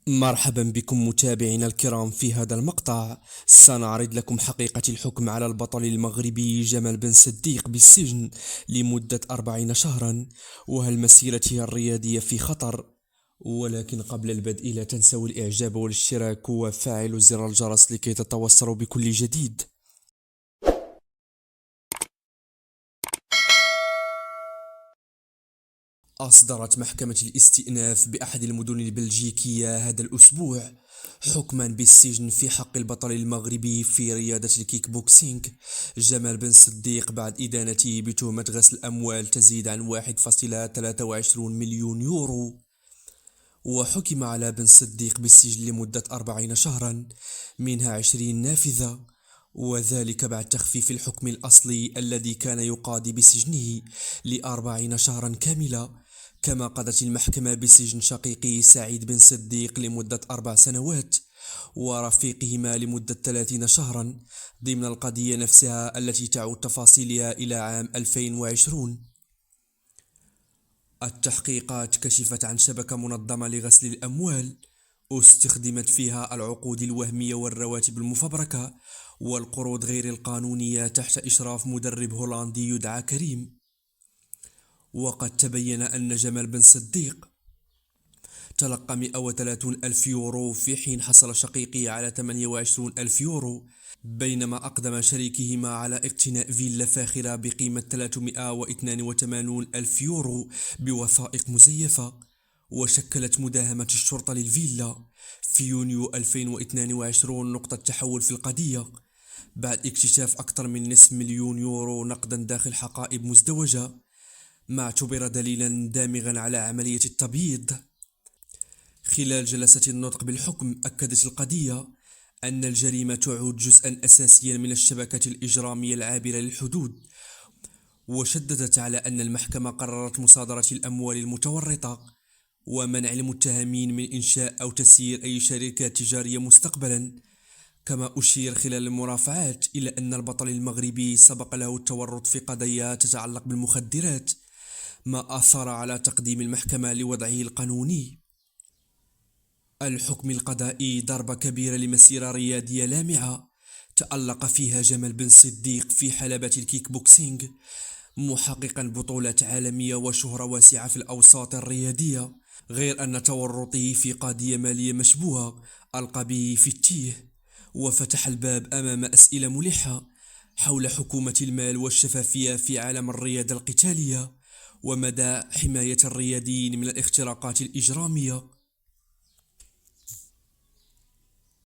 مرحبا بكم متابعينا الكرام. في هذا المقطع سنعرض لكم حقيقة الحكم على البطل المغربي جمال بن صديق بالسجن لمدة 40 شهرا، وهل مسيرته الرياضية في خطر؟ ولكن قبل البدء لا تنسوا الإعجاب والاشتراك وفعلوا زر الجرس لكي تتوصلوا بكل جديد. أصدرت محكمة الاستئناف بأحد المدن البلجيكية هذا الأسبوع حكما بالسجن في حق البطل المغربي في رياضة الكيك بوكسينغ جمال بن صديق بعد إدانته بتهمة غسل أموال تزيد عن 1.23 مليون يورو. وحكم على بن صديق بالسجن لمدة 40 شهرا، منها 20 نافذة، وذلك بعد تخفيف الحكم الأصلي الذي كان يقاضي بسجنه ل40 شهرا كاملة. كما قضت المحكمة بسجن شقيقه سعيد بن صديق لمدة 4 سنوات، ورفيقهما لمدة 30 شهرا، ضمن القضية نفسها التي تعود تفاصيلها إلى عام 2020. التحقيقات كشفت عن شبكة منظمة لغسل الأموال استخدمت فيها العقود الوهمية والرواتب المفبركة والقروض غير القانونية تحت إشراف مدرب هولندي يدعى كريم. وقد تبين أن جمال بن صديق تلقى 130 ألف يورو في حين حصل شقيقي على 28 ألف يورو، بينما أقدم شريكهما على اقتناء فيلا فاخرة بقيمة 382 ألف يورو بوثائق مزيفة. وشكلت مداهمة الشرطة للفيلا في يونيو 2022 نقطة تحول في القضية، بعد اكتشاف أكثر من نصف مليون يورو نقدا داخل حقائب مزدوجة، ما اعتبر دليلا دامغا على عملية التبييض. خلال جلسة النطق بالحكم أكدت القضية أن الجريمة تعود جزءا أساسيا من الشبكة الإجرامية العابرة للحدود، وشددت على أن المحكمة قررت مصادرة الأموال المتورطة ومنع المتهمين من إنشاء أو تسيير أي شركات تجارية مستقبلا. كما أشير خلال المرافعات إلى أن البطل المغربي سبق له التورط في قضايا تتعلق بالمخدرات، ما أثر على تقديم المحكمة لوضعه القانوني. الحكم القضائي ضربة كبيرة لمسيرة رياضية لامعة تألق فيها جمال بن صديق في حلبة الكيك بوكسينغ، محققا بطولات عالمية وشهرة واسعة في الأوساط الرياضية، غير أن تورطه في قضية مالية مشبوهة ألقى به في التيه، وفتح الباب أمام أسئلة ملحة حول حكومة المال والشفافية في عالم الرياضة القتالية، ومدى حماية الرياضيين من الاختراقات الإجرامية.